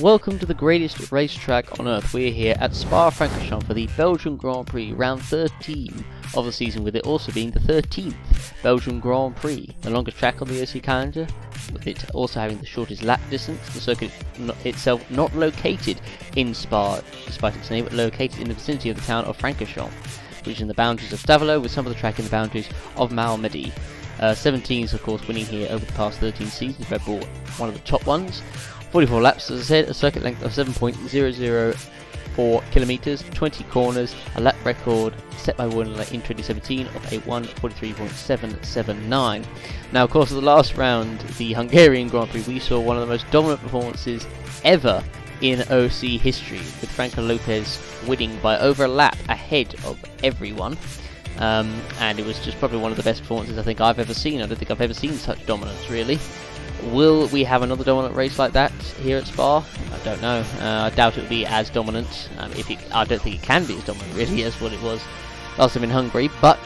Welcome to the greatest racetrack on earth. We're here at Spa-Francorchamps for the Belgian Grand Prix, round 13 of the season, with it also being the 13th Belgian Grand Prix, the longest track on the OC calendar, with it also having the shortest lap distance. The circuit itself not located in Spa, despite its name, but located in the vicinity of the town of Francorchamps, which is in the boundaries of Stavelot, with some of the track in the boundaries of Malmedy. 17s, of course, winning here over the past 13 seasons. Red Bull, one of the top ones. 44 laps, as I said, a circuit length of 7.004 kilometers, 20 corners, a lap record set by Warner in 2017 of a 1:43.779. Now, of course, at the last round, the Hungarian Grand Prix, we saw one of the most dominant performances ever in OC history, with Franco Lopez winning by over a lap ahead of everyone. And it was just probably one of the best performances I think I've ever seen. I don't think I've ever seen such dominance, really. Will we have another dominant race like that here at Spa? I don't know. I doubt it will be as dominant. I don't think it can be as dominant, really, as what it was last time in Hungary. But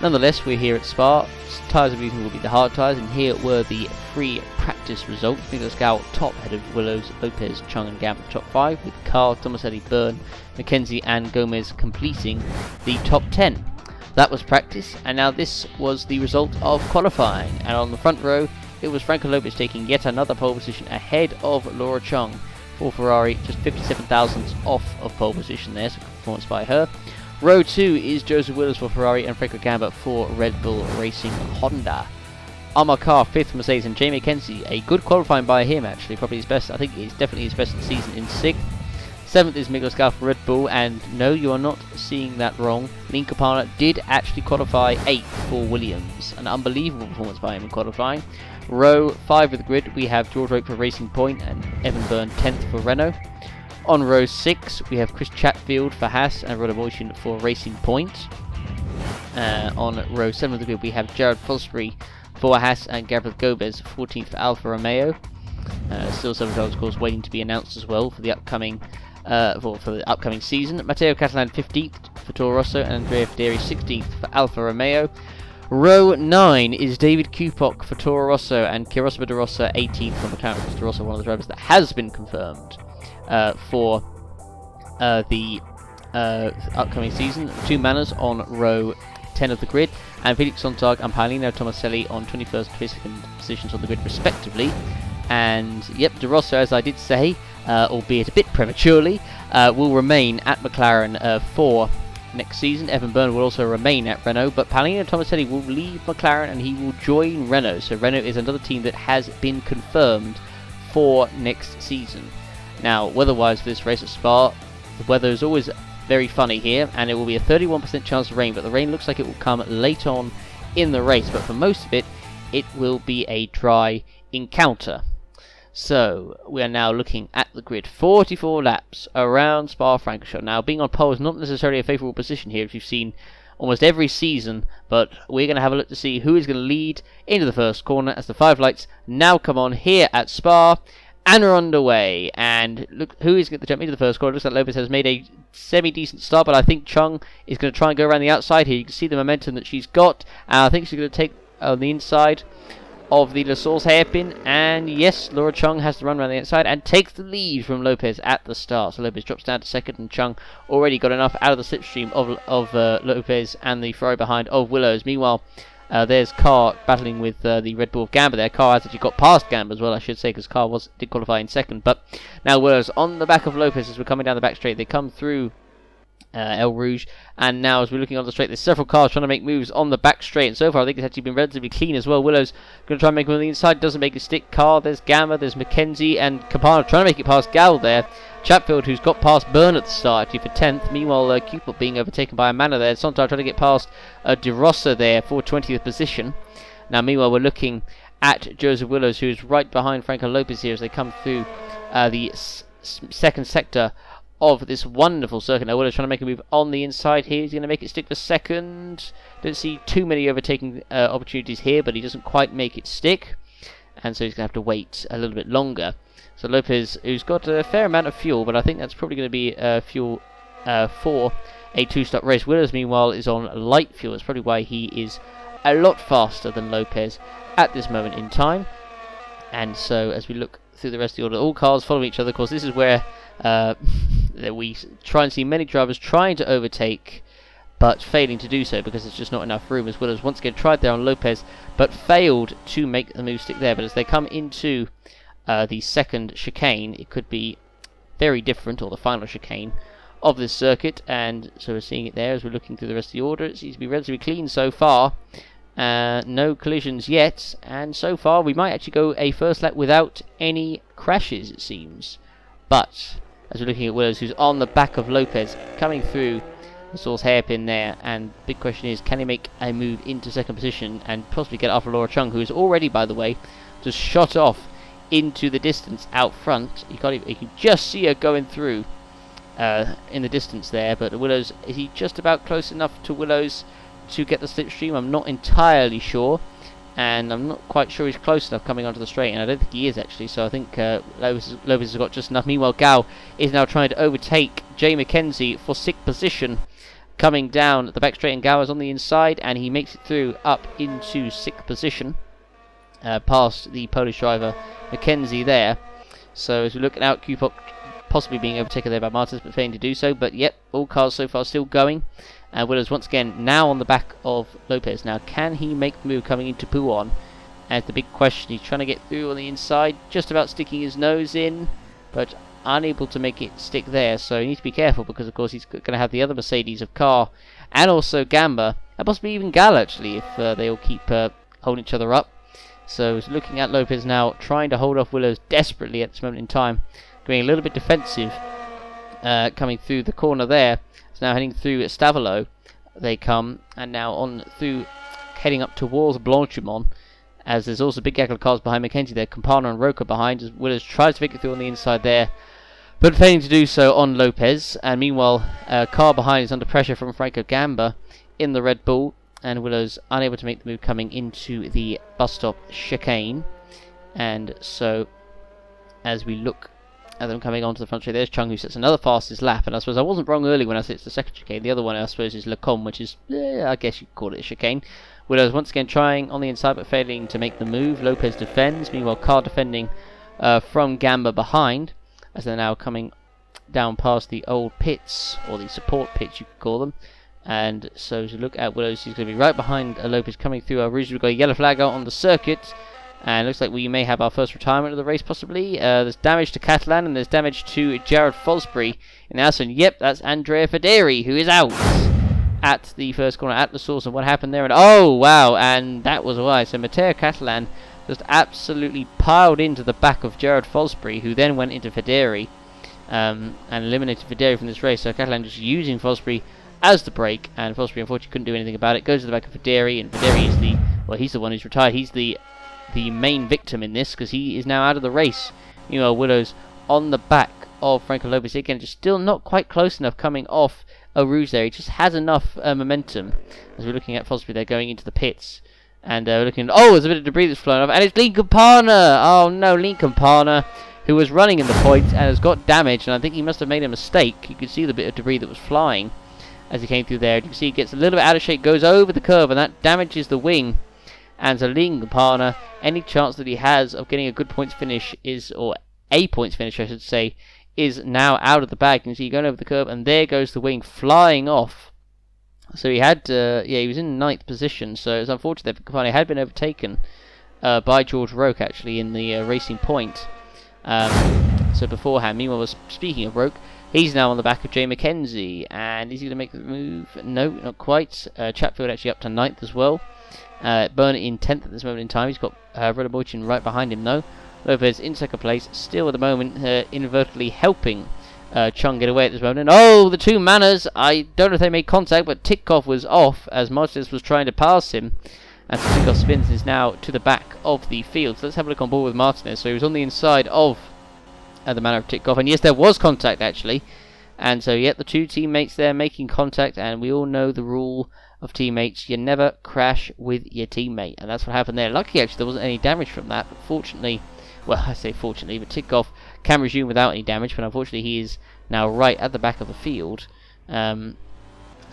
nonetheless, we're here at Spa. Tyres of using will be the hard tyres, and here were the free practice results. Nicolas Gal top, ahead of Willows, Lopez, Chung and Gam top 5, with Carl, Tomaselli, Byrne, McKenzie and Gomez completing the top 10. That was practice, and now this was the result of qualifying. And on the front row, it was Franco Lopez taking yet another pole position ahead of Laura Chung for Ferrari, just 57 thousandths off of pole position there, so performance by her. Row 2 is Joseph Willis for Ferrari and Franco Gamba for Red Bull Racing Honda. Amar Carr 5th for Mercedes, and Jamie McKenzie, a good qualifying by him actually, probably his best. I think it's definitely his best of the season, in 6th. 7th is Nicolas Gal for Red Bull, and no, you are not seeing that wrong. Lin Capana did actually qualify 8th for Williams, an unbelievable performance by him in qualifying. Row 5 of the grid, we have George Roke for Racing Point and Evan Byrne 10th for Renault. On row 6, we have Chris Chatfield for Haas and Roder Motion for Racing Point. On row 7 of the grid, we have Jared Fosbury for Haas and Gabriel Gomez 14th for Alfa Romeo. Still some results, of course, waiting to be announced as well for the upcoming season. Matteo Catalan 15th for Toro Rosso and Andrea Federi 16th for Alfa Romeo. Row 9 is David Kupok for Toro Rosso and Kirosa de Rossa 18th for McLaren. Toro Rosso, one of the drivers that has been confirmed for the upcoming season. Two Manners on row 10 of the grid, and Felix Sontag and Paolino Tomaselli on 21st and 22nd positions on the grid respectively. And yep, De Rosso, as I did say, albeit a bit prematurely, will remain at McLaren for next season. Evan Byrne will also remain at Renault, but Paolino Tomaselli will leave McLaren and he will join Renault. So Renault is another team that has been confirmed for next season. Now, weather-wise for this race at Spa, the weather is always very funny here, and it will be a 31% chance of rain, but the rain looks like it will come late on in the race, but for most of it, it will be a dry encounter. So, we are now looking at the grid. 44 laps around Spa-Francorchamps. Now, being on pole is not necessarily a favourable position here, as you've seen almost every season, but we're going to have a look to see who is going to lead into the first corner as the 5 lights now come on here at Spa and are underway. And look who is going to jump into the first corner. It looks like Lopez has made a semi-decent start, but I think Chung is going to try and go around the outside here. You can see the momentum that she's got, and I think she's going to take on the inside of the Lassalle's hairpin, and yes, Laura Chung has to run around the outside and takes the lead from Lopez at the start. So Lopez drops down to 2nd, and Chung already got enough out of the slipstream of Lopez and the Ferrari behind of Willows. Meanwhile, there's Carr battling with the Red Bull of Gamba there. Carr has actually got past Gamba as well, I should say, because Carr did qualify in 2nd. But now Willows on the back of Lopez as we're coming down the back straight. They come through El Rouge, and now as we're looking on the straight, there's several cars trying to make moves on the back straight, and so far I think it's actually been relatively clean as well. Willow's going to try and make a move on the inside, doesn't make it stick. Carr, there's Gamma, there's McKenzie, and Capano trying to make it past Gal there. Chatfield, who's got past Byrne at the start, actually for 10th. Meanwhile, Cupel being overtaken by a Manor there. Sontag trying to get past De Rossa there for 20th position. Now meanwhile we're looking at Joseph Willows, who's right behind Franco Lopez here as they come through the second sector of this wonderful circuit. Now Willows trying to make a move on the inside here. He's going to make it stick for 2nd. Don't see too many overtaking opportunities here, but he doesn't quite make it stick, and so he's going to have to wait a little bit longer. So Lopez, who's got a fair amount of fuel, but I think that's probably going to be fuel for a 2-stop race. Willows meanwhile is on light fuel. That's probably why he is a lot faster than Lopez at this moment in time. And so as we look through the rest of the order. All cars following each other. Of course, this is where we try and see many drivers trying to overtake, but failing to do so because there's just not enough room. As Willows once again tried there on Lopez, but failed to make the move stick there. But as they come into the second chicane, it could be very different, or the final chicane of this circuit, and so we're seeing it there as we're looking through the rest of the order. It seems to be relatively clean so far. No collisions yet, and so far we might actually go a first lap without any crashes, it seems. But as we're looking at Willows, who's on the back of Lopez, coming through the Saul's hairpin there, and big question is, can he make a move into second position and possibly get after Laura Chung, who is already, by the way, just shot off into the distance out front. You can just see her going through in the distance there, but Willows, is he just about close enough to Willows to get the slipstream? I'm not entirely sure, and I'm not quite sure he's close enough coming onto the straight, and I don't think he is actually, so I think Lopez has got just enough. Meanwhile, Gao is now trying to overtake Jay McKenzie for 6th position, coming down the back straight, and Gao is on the inside, and he makes it through up into 6th position, past the Polish driver McKenzie there. So as we look out, Kupok possibly being overtaken there by Martins, but failing to do so. But yep, all cars so far still going. And Willows once again now on the back of Lopez. Now, can he make the move coming into Pouon? As the big question, he's trying to get through on the inside, just about sticking his nose in, but unable to make it stick there. So you need to be careful, because of course he's going to have the other Mercedes of Carr and also Gamba, and possibly even Gal actually, if they all keep holding each other up. So he's looking at Lopez now, trying to hold off Willows desperately at this moment in time, going a little bit defensive, coming through the corner there. So now heading through Stavolo, they come, and now on through, heading up towards Blanchimont, as there's also big gaggle of cars behind McKenzie there, Campana and Roca behind, as Willows tries to make it through on the inside there, but failing to do so on Lopez. And meanwhile, car behind is under pressure from Franco Gamba in the Red Bull, and Willows unable to make the move coming into the bus stop chicane. And so as we look at them coming onto the front straight, there's Chung, who sets another fastest lap, and I suppose I wasn't wrong early when I said it's the second chicane. The other one I suppose is Lecombe, which is, I guess you could call it a chicane. Willows once again trying on the inside but failing to make the move. Lopez defends, meanwhile Carr defending from Gamba behind, as they're now coming down past the old pits, or the support pits you could call them. And so as you look at Willows, he's going to be right behind Lopez coming through. We've got a yellow flag out on the circuit, and it looks like we may have our first retirement of the race possibly. There's damage to Catalan, and there's damage to Jared Fosbury in the Aston. Yep, that's Andrea Federi, who is out at the first corner at the source. And what happened there? And oh wow, and that was why. So Matteo Catalan just absolutely piled into the back of Jared Fosbury, who then went into Federi and eliminated Federi from this race. So Catalan just using Fosbury as the brake, and Fosbury unfortunately couldn't do anything about it. Goes to the back of Federi, and Federi is the, well, he's the one who's retired. He's the main victim in this, because he is now out of the race. Meanwhile, Willows on the back of Franco Lopez again, just still not quite close enough coming off a Rouge there. He just has enough momentum. As we're looking at Fosbury, they're going into the pits, and we're looking. Oh, there's a bit of debris that's flown off, and it's Lean Campana. Oh no, Lean Campana, who was running in the point and has got damaged, and I think he must have made a mistake. You could see the bit of debris that was flying as he came through there. You can see he gets a little bit out of shape, goes over the curve, and that damages the wing. And so Lean Campana, any chance that he has of getting a good points finish is, or a points finish I should say, is now out of the bag. You can see going over the curve, and there goes the wing flying off. So he had, he was in 9th position, so it's unfortunate that Campana had been overtaken by George Roque actually in the racing point. So beforehand, meanwhile, speaking of Roque, he's now on the back of Jay McKenzie, and is he going to make the move? No, not quite. Chatfield actually up to 9th as well. Burnett in 10th at this moment in time. He's got Rodobochin right behind him though. Lopez in second place, still at the moment inadvertently helping Chung get away at this moment. And oh, the two Manners, I don't know if they made contact, but Titkoff was off as Martinez was trying to pass him. And so Titkoff spins is now to the back of the field. So let's have a look on board with Martinez. So he was on the inside of the manner of Titkoff, and yes, there was contact actually. And so yet the two teammates there making contact, and we all know the rule of teammates: you never crash with your teammate, and that's what happened there. Luckily actually there wasn't any damage from that, but fortunately, well, I say fortunately, but Titkoff can resume without any damage, but unfortunately he is now right at the back of the field. So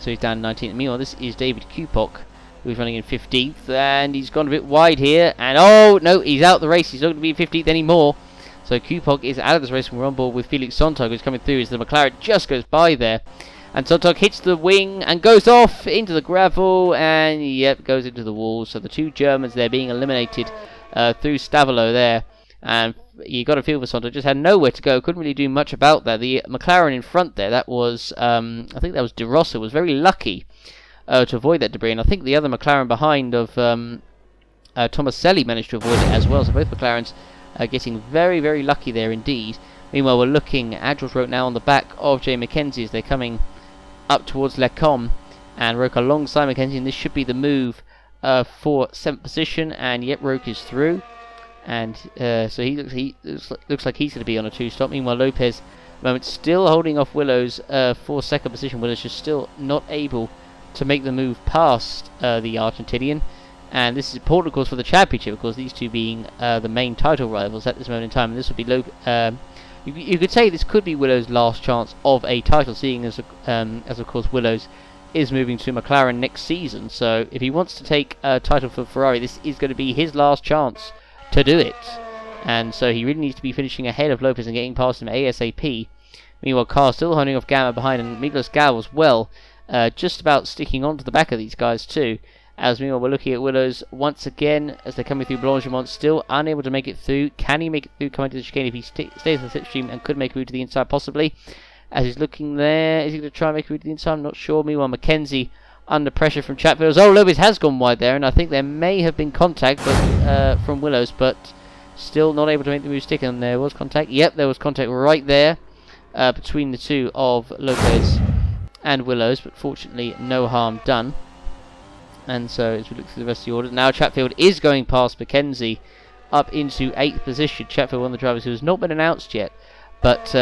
he's down 19th. Meanwhile, this is David Kupok, who's running in 15th, and he's gone a bit wide here, and oh no, he's out the race. He's not going to be in 15th anymore. So Kupog is out of this race, and we're on board with Felix Sontag, who's coming through as the McLaren just goes by there. And Sontag hits the wing and goes off into the gravel, and yep, goes into the wall. So the two Germans there being eliminated through Stavolo there. And you got a feel for Sontag, just had nowhere to go, couldn't really do much about that. The McLaren in front there, that was, I think that was De Rossa, was very lucky to avoid that debris. And I think the other McLaren behind of Tomaselli managed to avoid it as well. So both McLarens getting very, very lucky there indeed. Meanwhile, we're looking at Agil's Roke now on the back of Jay Mackenzie as they're coming up towards Lecombe, and Roke alongside Mackenzie, and this should be the move for 7th position. And yep, Roke is through, and so he looks like he's going to be on a 2-stop. Meanwhile, Lopez at the moment still holding off Willows for 2nd position. Willows just still not able to make the move past the Argentinian. And this is important, of course, for the championship, of course, these two being the main title rivals at this moment in time. And this would be you could say this could be Willow's last chance of a title, seeing as of course Willows is moving to McLaren next season. So if he wants to take a title for Ferrari, this is going to be his last chance to do it. And so he really needs to be finishing ahead of Lopez and getting past him ASAP. Meanwhile, Carr still holding off Gamma behind, and Miklos Gal as well, just about sticking onto the back of these guys too. As meanwhile, we're looking at Willows once again as they're coming through Blanchimont, still unable to make it through. Can he make it through coming to the chicane if he stays on the slipstream and could make a move to the inside possibly? As he's looking there, is he going to try and make a move to the inside? I'm not sure. Meanwhile, Mackenzie under pressure from Chatfield. Oh, Lopez has gone wide there, and I think there may have been contact from Willows, but still not able to make the move stick. And there was contact. Yep, there was contact right there between the two of Lopez and Willows, but fortunately no harm done. And so as we look through the rest of the order, now Chatfield is going past Mackenzie up into 8th position. Chatfield, one of the drivers who has not been announced yet, but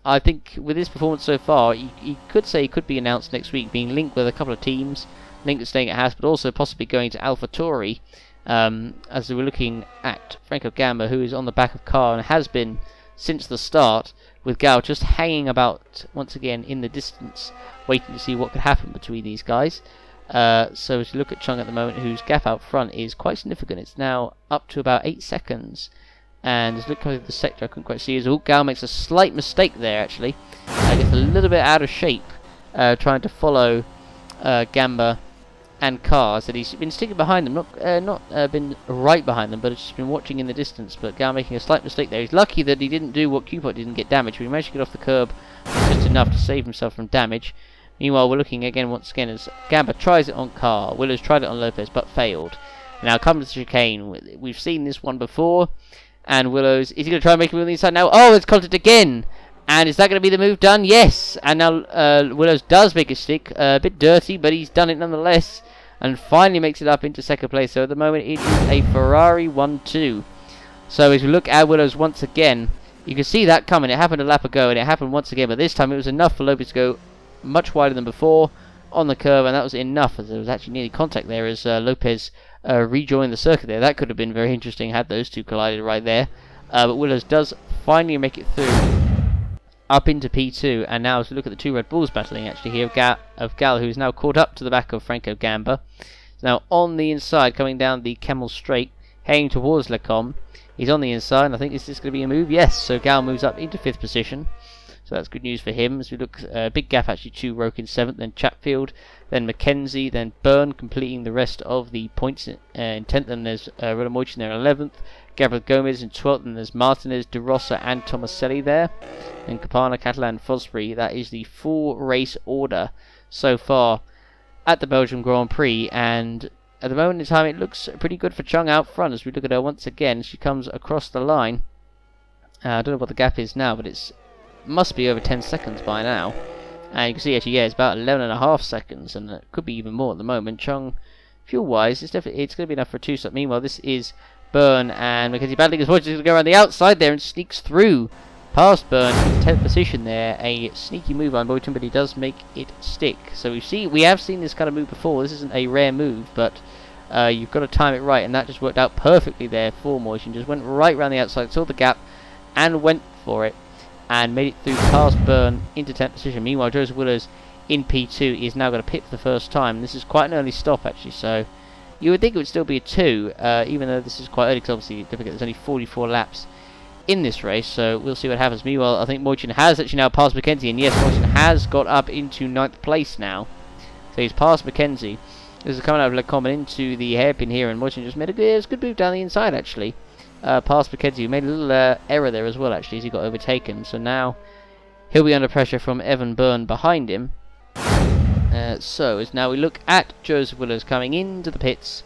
I think with his performance so far, you could say he could be announced next week, being linked with a couple of teams, linked with staying at Haas, but also possibly going to AlphaTauri, as we're looking at Franco Gamba, who is on the back of Carr and has been since the start, with Gal just hanging about once again in the distance, waiting to see what could happen between these guys. So as you look at Chung at the moment, whose gap out front is quite significant, it's now up to about 8 seconds. And as looking at the sector, I couldn't quite see, as Gal makes a slight mistake there actually. Gets a little bit out of shape, trying to follow Gamba and Carr. So he's been sticking behind them, not been right behind them, but it's just been watching in the distance. But Gal making a slight mistake there. He's lucky that he didn't do what Cupot didn't get damaged, but he managed to get off the curb just enough to save himself from damage. Meanwhile, we're looking again once again as Gamba tries it on Carr. Willows tried it on Lopez, but failed. Now comes the chicane. We've seen this one before. And Willows, is he going to try and make a move on the inside now? Oh, it's contact again. And is that going to be the move done? Yes. And now Willows does make a stick. A bit dirty, but he's done it nonetheless. And finally makes it up into 2nd place. So at the moment, it is a Ferrari 1-2. So as we look at Willows once again, you can see that coming. It happened a lap ago, and it happened once again. But this time, it was enough for Lopez to go much wider than before on the curve, and that was enough, as there was actually nearly contact there as Lopez rejoined the circuit there. That could have been very interesting had those two collided right there. But Willows does finally make it through up into P2, and now as we look at the two Red Bulls battling actually here of Gal, who is now caught up to the back of Franco Gamba. Now on the inside, coming down the Camel Straight, heading towards Lecombe. He's on the inside, and I think is this going to be a move? Yes, so Gal moves up into 5th position. So that's good news for him. As we look, big gap actually to Roke in 7th, then Chatfield, then Mackenzie, then Byrne completing the rest of the points in 10th, and there's Rodamoichin there in 11th, Gabriel Gomez in 12th, and there's Martinez, De Rossa and Tomaselli there, and Capana, Catalan, Fosbury. That is the full race order so far at the Belgian Grand Prix, and at the moment in time it looks pretty good for Chung out front. As we look at her once again, she comes across the line. I don't know what the gap is now, but it's must be over 10 seconds by now, and you can see actually, yeah, it's about 11.5 seconds, and it could be even more at the moment. Chung, fuel wise, it's going to be enough for a 2-stop. Meanwhile, this is Byrne, and Mackenzie battling his voice, going to go around the outside there and sneaks through past Byrne in 10th position there. A sneaky move on Boyton, but he does make it stick. So we have seen this kind of move before. This isn't a rare move, but you've got to time it right, and that just worked out perfectly there for Moishin. Just went right around the outside, saw the gap and went for it, and made it through past Byrne into 10th position. Meanwhile, Joseph Willows in P2 is now going to pit for the first time. This is quite an early stop actually, so you would think it would still be a 2, even though this is quite early, because obviously there's only 44 laps in this race, so we'll see what happens. Meanwhile, I think Moichin has actually now passed Mackenzie, and yes, Moichin has got up into 9th place now. So he's passed Mackenzie. This is coming out of Le Common into the hairpin here, and Moichin just made a good move down the inside, actually. Past Mackenzie, who made a little error there as well, actually, as he got overtaken. So now he'll be under pressure from Evan Byrne behind him. So as now we look at Joseph Willows coming into the pits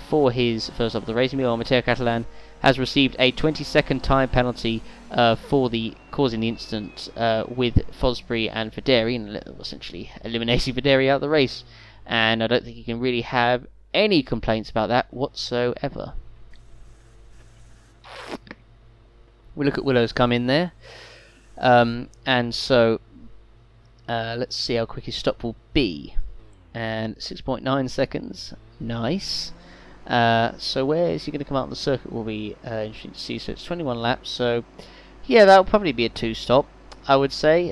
for his first up of the race. Meanwhile, Matteo Catalan has received a 20-second time penalty for the causing the incident with Fosbury and Federi, and essentially eliminating Federi out of the race. And I don't think he can really have any complaints about that whatsoever. We look at Willows come in there, and so let's see how quick his stop will be. And 6.9 seconds, nice. So where is he going to come out on the circuit will be interesting to see. So it's 21 laps, so yeah, that'll probably be a 2-stop, I would say.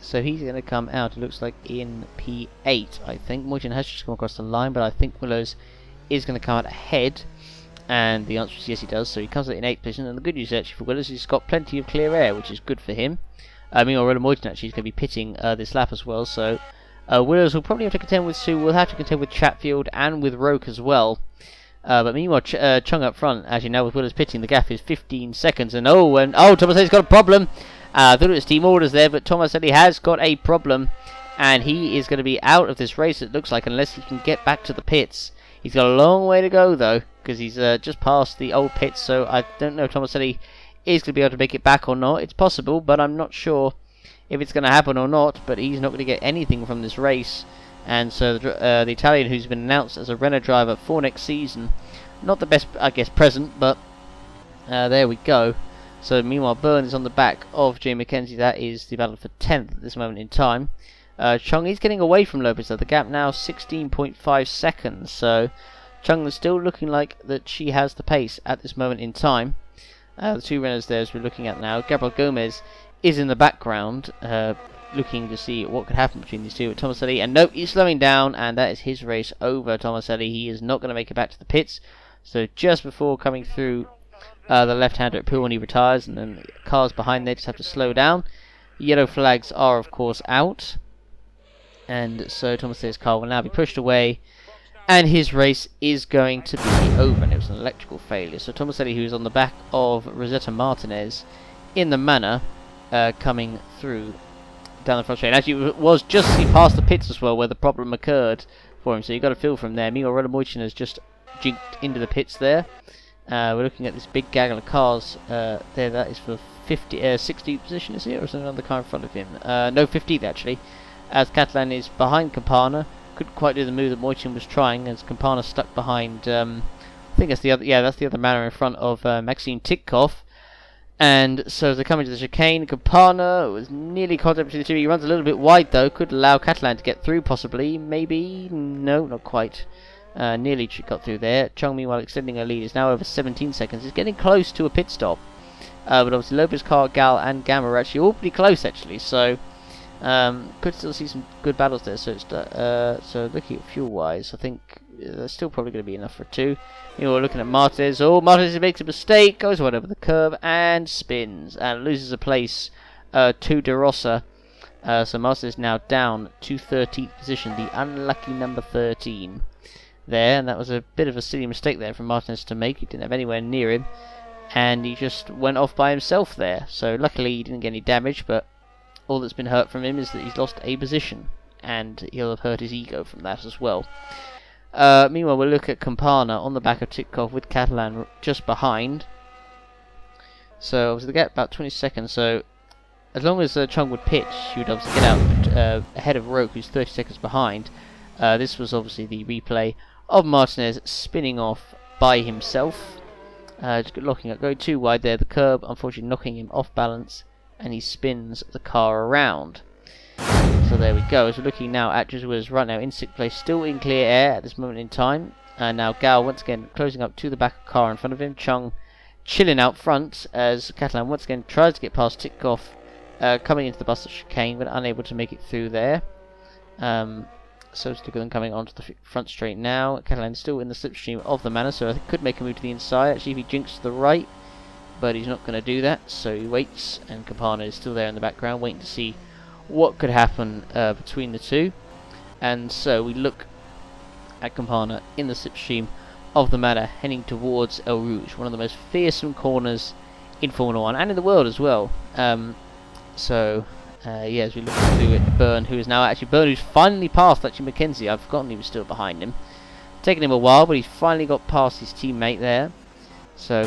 So he's going to come out, it looks like, in P8, I think. Moichin has just come across the line, but I think Willows is going to come out ahead. And the answer is yes, he does. So he comes out in 8th position. And the good news actually for Willows is he's got plenty of clear air, which is good for him. Meanwhile, Moichin actually is going to be pitting this lap as well. So Willows will probably have to contend with Sue. We'll have to contend with Chatfield and with Roke as well. But meanwhile, Chung up front, actually now with Willows pitting, the gap is 15 seconds. And Tomaselli's got a problem. I thought it was team orders there, but Tomaselli has got a problem. And he is going to be out of this race, it looks like, unless he can get back to the pits. He's got a long way to go, though, because he's just past the old pits. So I don't know if Tomaselli is going to be able to make it back or not. It's possible, but I'm not sure if it's going to happen or not. But he's not going to get anything from this race. And so the Italian who's been announced as a Renault driver for next season, not the best, I guess, present, but there we go. So meanwhile, Byrne is on the back of Jay Mackenzie. That is the battle for 10th at this moment in time. Chung is getting away from Lopez, though. The gap now 16.5 seconds. So Chung is still looking like that she has the pace at this moment in time. The two runners there as we're looking at now. Gabriel Gomez is in the background, looking to see what could happen between these two. Tomaselli, and nope, he's slowing down, and that is his race over. Tomaselli, he is not going to make it back to the pits. So just before coming through the left-hander at Poole when he retires, and then the cars behind there just have to slow down. Yellow flags are of course out, and so Tomaselli's car will now be pushed away, and his race is going to be over. And it was an electrical failure. So Tomaselli, who's on the back of Rosetta Martinez in the manor, coming through down the front straight. Actually, it was just as he passed the pits as well where the problem occurred for him, so you got a feel from there. Meanwhile, Moichin has just jinked into the pits there. We're looking at this big gaggle of cars there. That is for 60th position, is it? Or is there another car in front of him? No, 15th actually. As Catalan is behind Campana. Couldn't quite do the move that Moichin was trying, as Campana stuck behind, I think that's the other, that's the other manor in front of Maxime Titkov. And so as they come into the chicane, Campana was nearly caught up to the two. He runs a little bit wide though, could allow Catalan to get through possibly, maybe, no, not quite. Nearly got through there. Chung, meanwhile, extending her lead, is now over 17 seconds. He's getting close to a pit stop. But obviously Lopez, Car, Gal, and Gamma are actually all pretty close, actually. So could still see some good battles there. So it's so looking at fuel-wise, I think there's still probably going to be enough for 2. You know, we're looking at Martinez. Oh, Martinez makes a mistake, goes right over the curb and spins and loses a place to De Rosa. So Martinez is now down to 13th position, the unlucky number 13. There, and that was a bit of a silly mistake there for Martinez to make. He didn't have anywhere near him, and he just went off by himself there. So luckily he didn't get any damage, but all that's been hurt from him is that he's lost a position, and he'll have hurt his ego from that as well. Meanwhile, we'll look at Campana on the back of Titkov with Catalan just behind. So obviously they get about 20 seconds, so as long as Chung would pitch, he would obviously get out ahead of Roke, who's 30 seconds behind. This was obviously the replay of Martinez spinning off by himself. Just locking up, going too wide there. The curb, unfortunately, knocking him off balance, and he spins the car around. So there we go. As we're looking now at Jesuita's right now in 6th place, still in clear air at this moment in time. And now Gao once again closing up to the back of the car in front of him. Chung chilling out front as Catalan once again tries to get past Titkov, coming into the bus chicane, but unable to make it through there. So still coming onto the front straight now. Catalan still in the slipstream of the manor, so I think could make a move to the inside. Actually, if he jinks to the right, but he's not going to do that, so he waits, and Campana is still there in the background, waiting to see what could happen between the two. And so we look at Campana in the slipstream of the Mada, heading towards El Rouge, one of the most fearsome corners in Formula 1 and in the world as well. Yeah, as we look through it, Byrne, who's finally passed actually Mackenzie. I've forgotten he was still behind him. Taking him a while, but he's finally got past his teammate there. So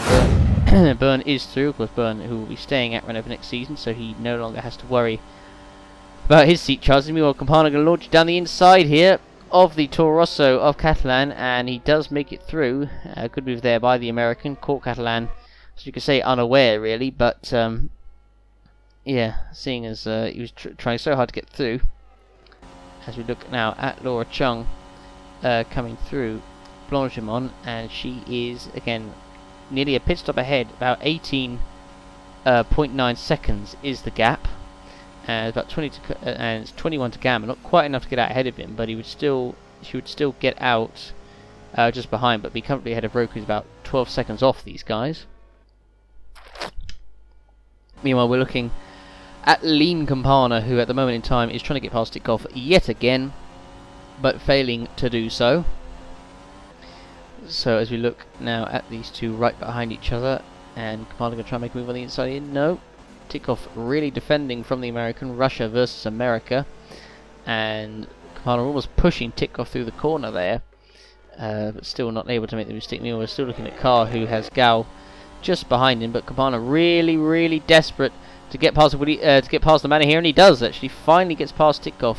Byrne is through. Of course, Byrne, who will be staying at Renault next season, so he no longer has to worry about his seat charges. Meanwhile, Campana going to launch down the inside here of the Toro Rosso of Catalan, and he does make it through. Good move there by the American. Caught Catalan, so you could say unaware really, but yeah, seeing as he was trying so hard to get through. As we look now at Laura Chung coming through Blanchimont, and she is again nearly a pit stop ahead. About 18.9 seconds is the gap. About 20 to, and it's 21 to Gamma. Not quite enough to get out ahead of him, but she would still get out just behind, but be comfortably ahead of Roku, who's about 12 seconds off these guys. Meanwhile, we're looking at Lean Campana, who at the moment in time is trying to get past Titkoff yet again, but failing to do so. So as we look now at these two right behind each other, and Campana going to try and make a move on the inside here. No. Titkoff really defending from the American. Russia versus America, and Campana almost pushing Titkoff through the corner there, but still not able to make the mistake. We're still looking at Carr, who has Gal just behind him, but Campana really desperate to get past the Manor here, and he does actually. Finally gets past Titkoff,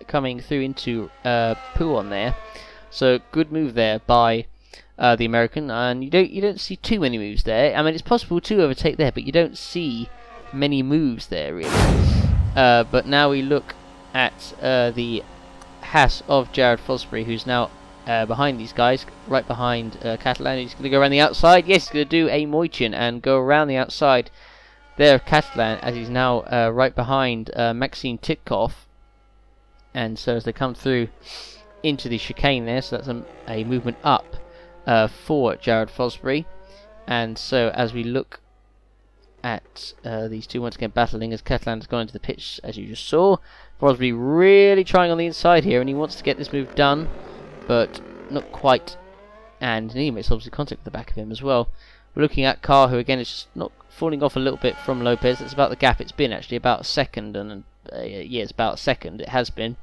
coming through into Pouon there. So good move there by the American, and you don't see too many moves there. I mean, it's possible to overtake there, but you don't see many moves there really. But now we look at the Haas of Jared Fosbury, who's now behind these guys, right behind Catalan. He's going to go around the outside. Yes, he's going to do a Moichin and go around the outside there of Catalan, as he's now right behind Maxime Titkoff. And so as they come through into the chicane there, so that's a movement up for Jared Fosbury. And so as we look at these two once again battling, as Catalan has gone into the pitch, as you just saw. Fosbury really trying on the inside here, and he wants to get this move done, but not quite. And he makes obviously contact with the back of him as well. We're looking at Carr, who again is just not falling off a little bit from Lopez. That's about the gap it's been, actually, about a second. And yeah, it's about a second. It has been.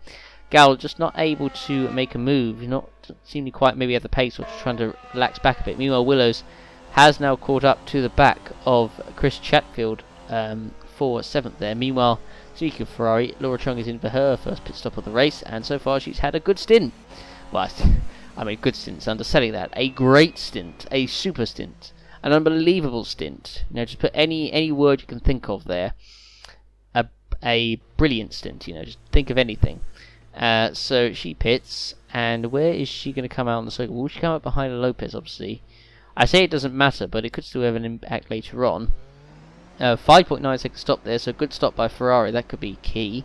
Gal just not able to make a move. He's not seemingly quite maybe at the pace, or just trying to relax back a bit. Meanwhile, Willows has now caught up to the back of Chris Chatfield for 7th there. Meanwhile, speaking of Ferrari, Laura Chung is in for her first pit stop of the race, and so far she's had a good stint. Well, I mean, good stint's underselling that. A great stint, a super stint, an unbelievable stint. You know, just put any word you can think of there. A brilliant stint. You know, just think of anything. So she pits, and where is she going to come out on the circuit? Will she come out behind Lopez, obviously? I say it doesn't matter, but it could still have an impact later on. 5.9 second stop there, so good stop by Ferrari. That could be key.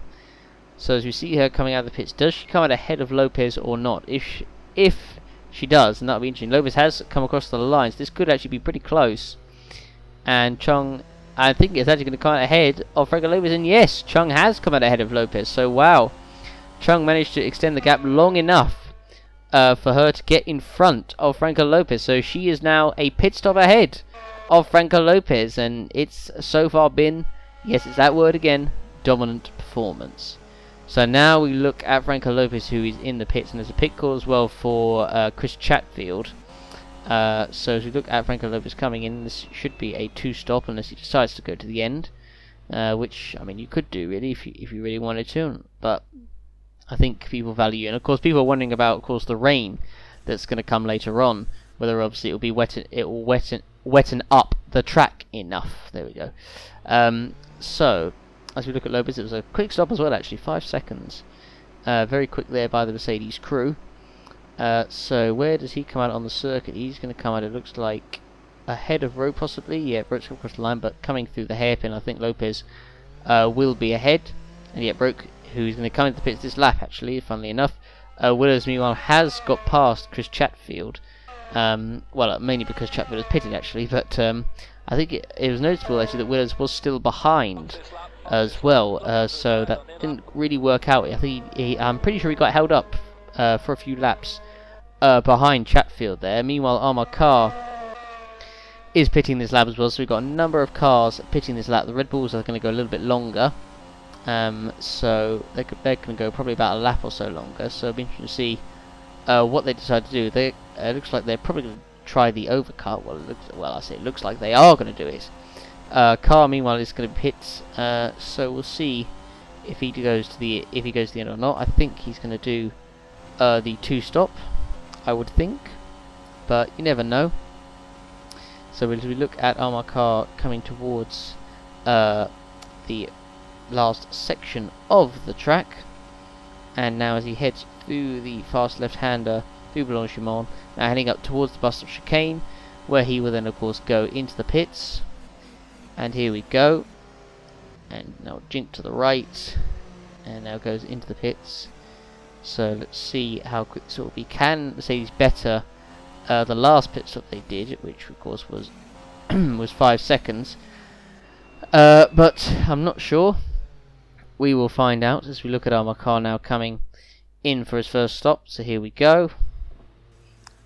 So as we see her coming out of the pits, does she come out ahead of Lopez or not? If she does, then that'll be interesting. Lopez has come across the lines. This could actually be pretty close. And Chung, I think, is actually going to come out ahead of Franco Lopez. And yes, Chung has come out ahead of Lopez. So wow, Chung managed to extend the gap long enough for her to get in front of Franco Lopez. So she is now a pit stop ahead of Franco Lopez, and it's so far been, yes, it's that word again, dominant performance. So now we look at Franco Lopez, who is in the pits, and there's a pit call as well for Chris Chatfield. So as we look at Franco Lopez coming in, this should be a 2-stop unless he decides to go to the end, which, I mean, you could do really if you really wanted to, but I think people value, and of course people are wondering about, of course, the rain that's going to come later on, whether obviously it will wetten up the track enough. There we go. So as we look at Lopez, it was a quick stop as well, actually, 5 seconds. Very quick there by the Mercedes crew. So where does he come out on the circuit? He's going to come out, it looks like, ahead of Rowe possibly. Yeah, Rowe's come across the line, but coming through the hairpin, I think Lopez will be ahead. And yet Rowe, who's going to come into the pits this lap, actually, funnily enough. Willows, meanwhile, has got past Chris Chatfield. Well, mainly because Chatfield was pitted actually, but I think it was noticeable actually that Willows was still behind as well, so that didn't really work out. I think I'm pretty sure he got held up for a few laps behind Chatfield there. Meanwhile, Armour Car is pitting this lap as well, so we've got a number of cars pitting this lap. The Red Bulls are going to go a little bit longer, so they're going to go probably about a lap or so longer, so it'll be interesting to see what they decide to do. It looks like they're probably going to try the overcut. I say it looks like they are going to do it. Car meanwhile is going to pit, so we'll see if he goes to the end or not. I think he's going to do the 2-stop, I would think, but you never know. So as we look at Armour Car coming towards the last section of the track, and now as he heads through the fast left-hander through Blanchimont, now heading up towards the bus-stop chicane, where he will then of course go into the pits. And here we go, and now jink to the right, and now goes into the pits. So let's see how quick this will be. Can Mercedes better the last pit stop they did, which of course was was 5 seconds, but I'm not sure. We will find out as we look at Armour Car now coming in for his first stop. So here we go.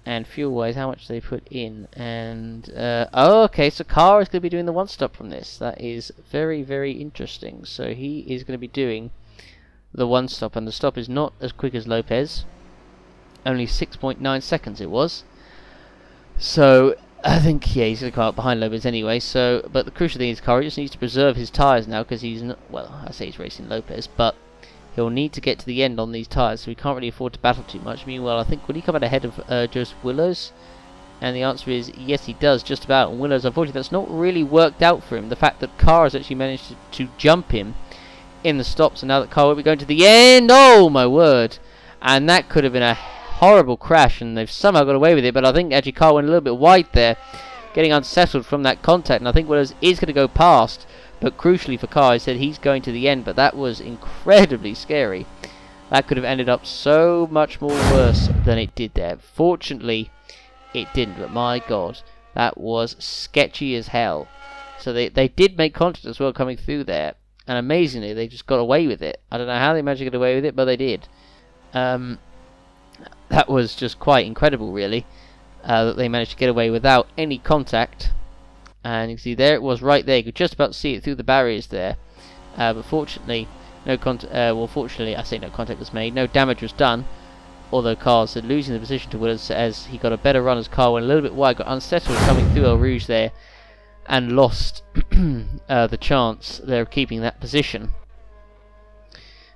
And fuel wise, how much they put in? And oh, okay, so Car is going to be doing the 1-stop from this. That is very, very interesting. So he is going to be doing the 1-stop, and the stop is not as quick as Lopez. Only 6.9 seconds it was. So I think, yeah, he's going to come out behind Lopez anyway. So, but the crucial thing is, Car just needs to preserve his tyres now, because he's not, well, I say he's racing Lopez, but he'll need to get to the end on these tyres, so he can't really afford to battle too much. Meanwhile, I think, will he come out ahead of Joseph Willows? And the answer is yes, he does, just about. And Willows, unfortunately, that's not really worked out for him. The fact that Car has actually managed to jump him in the stops, and now that Car will be going to the end. Oh my word! And that could have been a horrible crash, and they've somehow got away with it. But I think actually Car went a little bit wide there, getting unsettled from that contact. And I think Willows is going to go past. But crucially for Car, he said he's going to the end, but that was incredibly scary. That could have ended up so much more worse than it did there. Fortunately, it didn't, but my god, that was sketchy as hell. So they did make contact as well coming through there, and amazingly, they just got away with it. I don't know how they managed to get away with it, but they did. That was just quite incredible, really, that they managed to get away without any contact. And you can see there it was right there. You could just about see it through the barriers there. But fortunately, no contact. Well, fortunately, I say no contact was made. No damage was done. Although Carl said losing the position to Willows as he got a better run as Carl went a little bit wide, got unsettled coming through El Rouge there, and lost the chance there of keeping that position.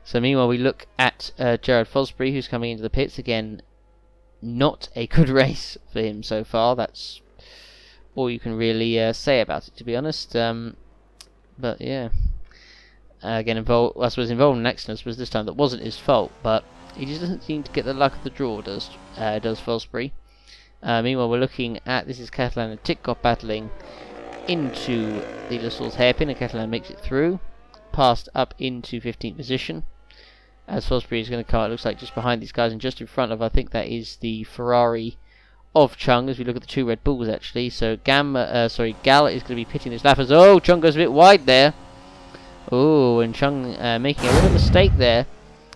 So meanwhile, we look at Jared Fosbury, who's coming into the pits again. Not a good race for him so far. That's all you can really say about it, to be honest. But yeah, again, I suppose involved in an accident, was this time that wasn't his fault, but he just doesn't seem to get the luck of the draw, does Fosbury. Meanwhile, we're looking at, this is Catalan and Titkoff battling into the Lassalle's hairpin, and Catalan makes it through, passed up into 15th position. As Fosbury is going to come out, it looks like just behind these guys and just in front of, I think that is the Ferrari of Chung, as we look at the 2 Red Bulls actually. So Gal is going to be pitting this lap as, oh, Chung goes a bit wide there. Oh, and Chung making a little mistake there,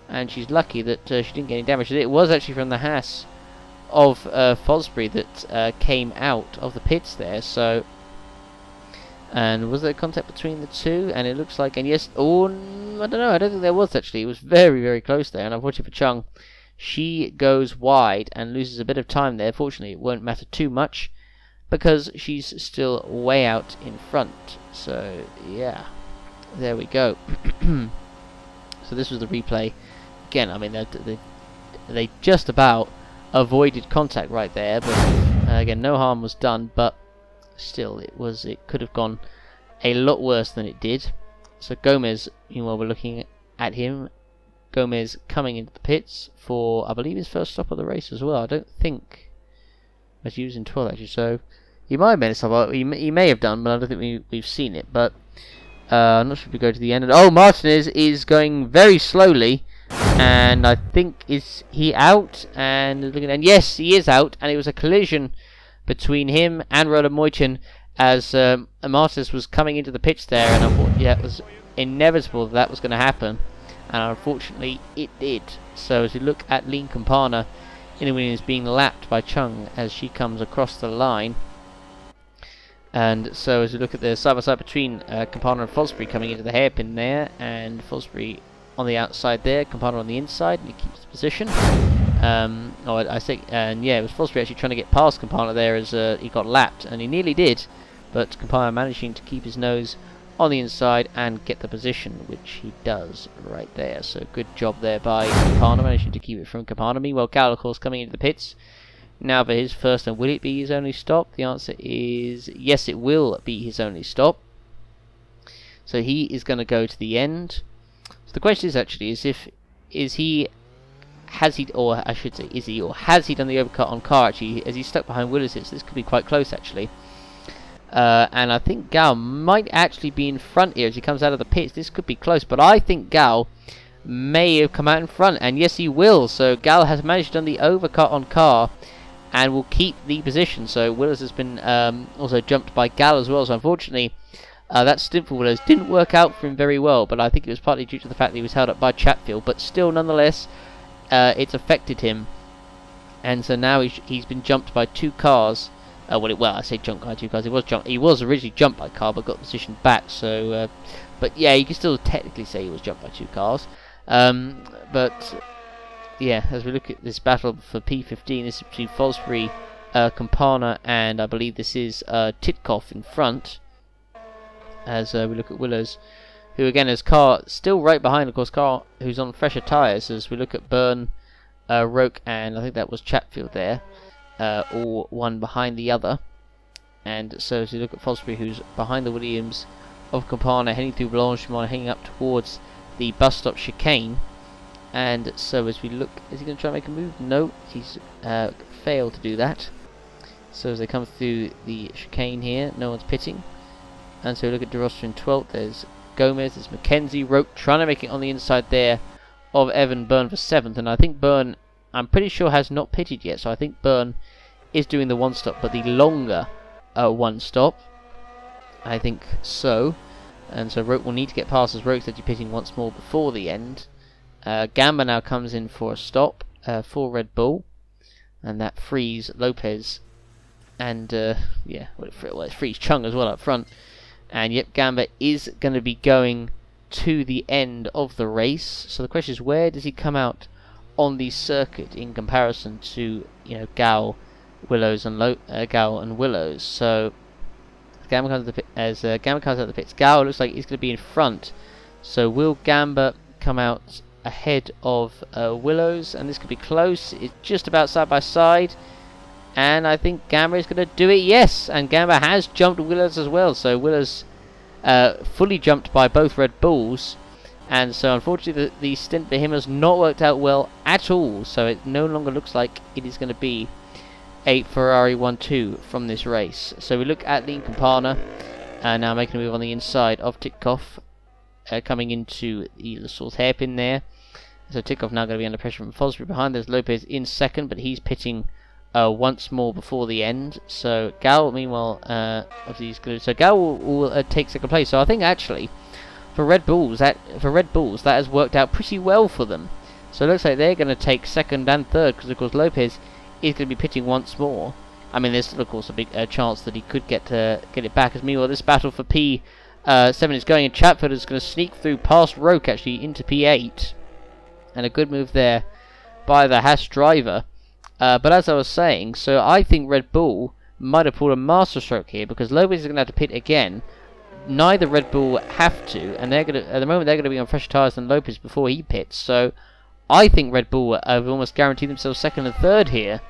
and she's lucky that she didn't get any damage. It was actually from the Haas of Fosbury that came out of the pits there. So, and was there contact between the two? And it looks like, and yes, oh, I don't know, I don't think there was actually. It was very, very close there, and unfortunately for Chung, she goes wide and loses a bit of time there. Fortunately, it won't matter too much because she's still way out in front. So, yeah, there we go. So this was the replay. Again, I mean, they just about avoided contact right there, but again, no harm was done, but still, it could have gone a lot worse than it did. So Gomez, meanwhile, we're looking at him. Gomez coming into the pits for, I believe, his first stop of the race as well. I don't think he was in 12 actually, so he might have been a stop. He may have done, but I don't think we've seen it. But I'm not sure if we go to the end. And, oh, Martinez is going very slowly And I think, is he out? And yes, he is out. And it was a collision between him and Roland Moitin as Martis was coming into the pits there. And unfortunately, it was inevitable that was going to happen. And unfortunately, it did. So as we look at Lean Campana, is being lapped by Chung as she comes across the line. And so as we look at the side-by-side between Campana and Fosbury coming into the hairpin there, and Fosbury on the outside there, Campana on the inside, and he keeps the position. I think, and yeah, it was Fosbury actually trying to get past Campana there as he got lapped, and he nearly did, but Campana managing to keep his nose on the inside and get the position, which he does right there. So good job there by Campana, managing to keep it from Campana. Meanwhile, Gal, of course, coming into the pits now for his first, and will it be his only stop? The answer is yes, it will be his only stop. So he is going to go to the end. So the question is actually has he done the overcut on car actually? Has he stuck behind Willis? So this could be quite close actually. And I think Gal might actually be in front here as he comes out of the pits. This could be close, but I think Gal may have come out in front, and yes, he will. So Gal has managed to do the overcut on car and will keep the position. So Willis has been also jumped by Gal as well. So unfortunately, that stint for Willis didn't work out for him very well, but I think it was partly due to the fact that he was held up by Chatfield. But still, nonetheless, it's affected him, and so now he's been jumped by two cars. I say jumped by two cars. He was originally jumped by a car, but got the position back. So, but yeah, you can still technically say he was jumped by two cars. But yeah, as we look at this battle for P15, this is between Fosbury, Campana, and I believe this is Titkoff in front. As we look at Willows, who again has car still right behind, of course, car who's on fresher tyres. As we look at Byrne, Roke, and I think that was Chatfield there. All one behind the other, and so as you look at Fosbury, who's behind the Williams of Campana, heading through Blanchimont, heading up towards the bus stop chicane. And so as we look, is he going to try and make a move? No, he's failed to do that. So as they come through the chicane here, no one's pitting, and so we look at De Rosser in 12th. There's Gomez, there's Mackenzie, Roke trying to make it on the inside there of Evan, Byrne for 7th, and I think Byrne, I'm pretty sure, has not pitted yet, so I think Byrne is doing the one stop, but the longer one stop, I think so. And so Roke will need to get past as Roke's actually pitting once more before the end. Gamba now comes in for a stop for Red Bull, and that frees Lopez, and it frees Chung as well up front. And yep, Gamba is going to be going to the end of the race. So the question is, where does he come out on the circuit in comparison to Gal, Willows, and Gal and Willows? So Gamba comes out of the pits. Gal looks like he's going to be in front. So will Gamba come out ahead of Willows? And this could be close. It's just about side by side. And I think Gamba is going to do it. Yes, and Gamba has jumped Willows as well. So Willows fully jumped by both Red Bulls. And so unfortunately the stint for him has not worked out well at all. So it no longer looks like it is going to be a Ferrari 1-2 from this race. So we look at Lean Campana now making a move on the inside of Titkoff, coming into the source hairpin there. So Titkoff now going to be under pressure from Fosbury behind. There's Lopez in second, but he's pitting once more before the end. So Gal, meanwhile, so Gal will take second place. So I think actually for Red Bulls that has worked out pretty well for them. So it looks like they're going to take second and third, because of course Lopez is going to be pitting once more. I mean, there's still of course a big chance that he could get it back. As meanwhile, this battle for P7 is going, and Chatfield is going to sneak through past Roke actually into P8, and a good move there by the Haas driver. But as I was saying, so I think Red Bull might have pulled a masterstroke here, because Lopez is going to have to pit again. Neither Red Bull have to, and they're going to, at the moment, they're going to be on fresher tyres than Lopez before he pits. So I think Red Bull have almost guaranteed themselves second and third here.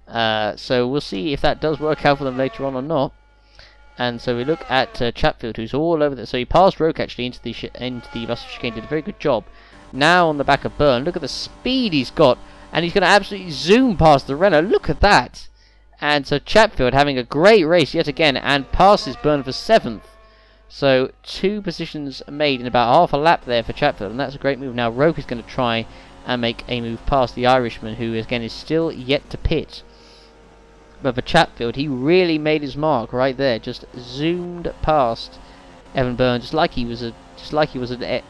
So we'll see if that does work out for them later on or not. And so we look at Chatfield, who's all over there. So he passed Roke actually into the bus chicane, did a very good job. Now on the back of Byrne, look at the speed he's got, and he's going to absolutely zoom past the Renault. Look at that! And so Chatfield having a great race yet again, and passes Byrne for 7th. So 2 positions made in about half a lap there for Chatfield, and that's a great move. Now Roke is going to try and make a move past the Irishman, who again is still yet to pit. But for Chatfield, he really made his mark right there, just zoomed past Evan Byrne, just like he was an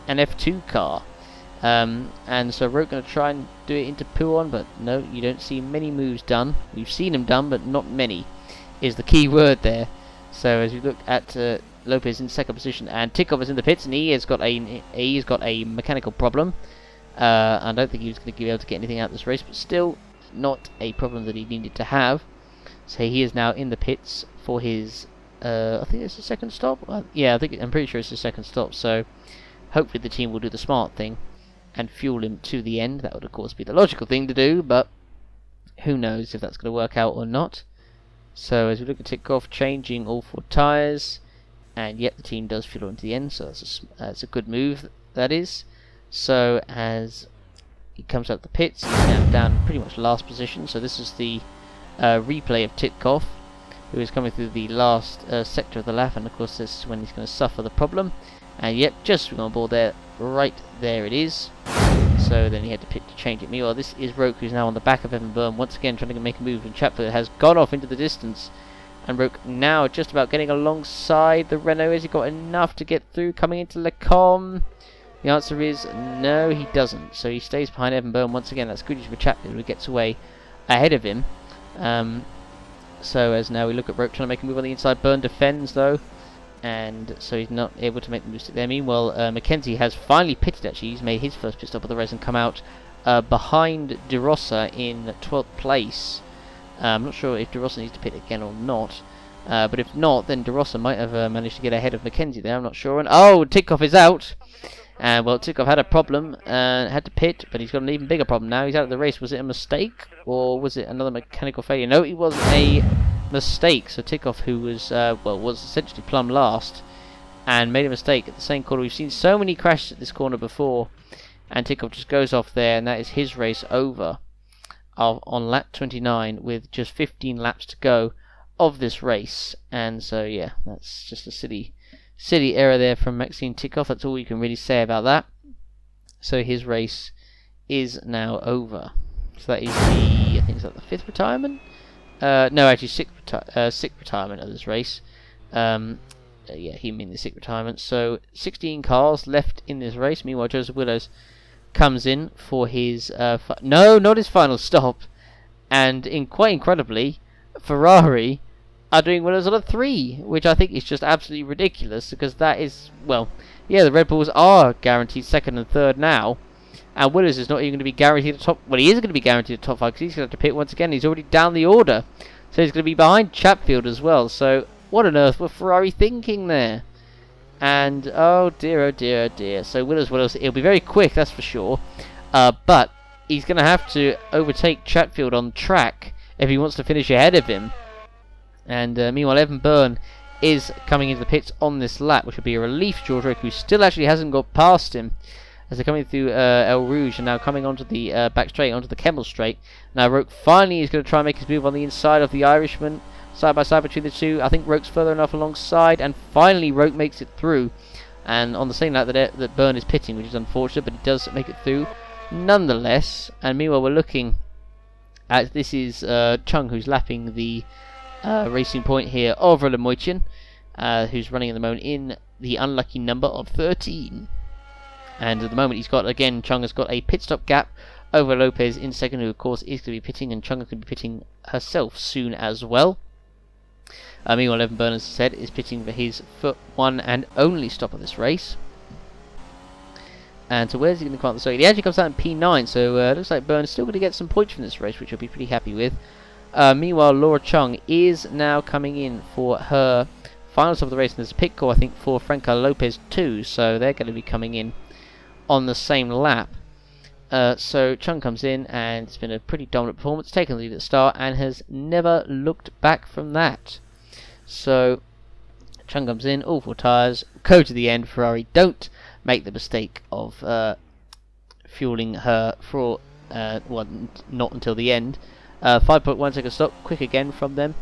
F2 car. And so Roke going to try and do it into Pouon, but no, you don't see many moves done. We've seen them done, but not many is the key word there. So as we look at Lopez in second position, and Titkoff is in the pits, and he has got a mechanical problem. I don't think he was going to be able to get anything out of this race, but still not a problem that he needed to have. So he is now in the pits for his, I think it's his second stop. Yeah, I'm pretty sure it's his second stop. So hopefully the team will do the smart thing and fuel him to the end. That would of course be the logical thing to do, but who knows if that's going to work out or not. So as we look at Titkoff changing all 4 tyres, and yet the team does fuel him to the end, so that's a good move, that is. So as he comes out the pits, he's now down pretty much last position. So this is the replay of Titkoff, who is coming through the last sector of the lap, and of course this is when he's going to suffer the problem. And yep, just swing on board there, right there it is. So then he had to pit to change it. Meanwhile, this is Roke, who's now on the back of Evan Byrne, once again trying to make a move, and Chatfield has gone off into the distance. And Roke now just about getting alongside the Renault. Has he got enough to get through coming into Lecom? The answer is no, he doesn't. So he stays behind Evan Byrne once again. That's good news for Chatfield, who gets away ahead of him. So as now we look at Roke trying to make a move on the inside. Byrne defends though, and so he's not able to make the move there. Meanwhile, Mackenzie has finally pitted. Actually, he's made his first pit stop of the race and come out behind De Rosa in 12th place. I'm not sure if De Rosa needs to pit again or not, but if not, then De Rosa might have managed to get ahead of Mackenzie there. I'm not sure. And oh, Titkoff is out. Well, Titkoff had a problem and had to pit, but he's got an even bigger problem now. He's out of the race. Was it a mistake, or was it another mechanical failure? No, it was a mistake. So Titkoff, who was was essentially plumb last, and made a mistake at the same corner. We've seen so many crashes at this corner before, and Titkoff just goes off there, and that is his race over on lap 29 with just 15 laps to go of this race. And so yeah, that's just a silly error there from Maxime Titkoff. That's all you can really say about that. So his race is now over. So that is the, I think is that the 5th retirement? No, actually 6th retirement of this race. Yeah, he means the 6th retirement. So 16 cars left in this race. Meanwhile, Joseph Willows comes in for his no, not his final stop, and quite incredibly, Ferrari are doing Willows on a 3, which I think is just absolutely ridiculous, because that is, well, yeah, the Red Bulls are guaranteed 2nd and 3rd now, and Willows is not even going to be guaranteed a top, well, he is going to be guaranteed a top 5, because he's going to have to pit once again. He's already down the order, so he's going to be behind Chatfield as well. So what on earth were Ferrari thinking there? And oh dear, oh dear, oh dear. So Willows, it'll be very quick, that's for sure. But he's going to have to overtake Chatfield on track if he wants to finish ahead of him. And meanwhile, Evan Byrne is coming into the pits on this lap, which will be a relief to George Roke, who still actually hasn't got past him. As they're coming through El Rouge and now coming onto the back straight, onto the Kemmel straight. Now Roke finally is going to try and make his move on the inside of the Irishman. Side by side between the two. I think Roke's further enough alongside, and finally Roke makes it through. And on the same lap that Byrne is pitting, which is unfortunate, but he does make it through nonetheless. And meanwhile, we're looking at, this is Chung, who's lapping the racing point here over Lemoychin, who's running at the moment in the unlucky number of 13. And at the moment, he's got, again, Chung has got a pit stop gap over Lopez in second, who of course is going to be pitting, and Chung is going to be pitting herself soon as well. Meanwhile, Evan Byrne, as I said, is pitting for his one and only stop of this race. And so where's he going to come out the circuit? He actually comes out in P9, so it looks like Byrne is still going to get some points from this race, which I'll be pretty happy with. Meanwhile, Laura Chung is now coming in for her final stop of the race, and there's a pit call, I think, for Franca Lopez too, so they're going to be coming in on the same lap. So Chung comes in, and it's been a pretty dominant performance, taken the lead at the start, and has never looked back from that. So Chung comes in, all 4 tyres, go to the end. Ferrari don't make the mistake of fueling her for, well, not until the end. 5.1 second stop, quick again from them.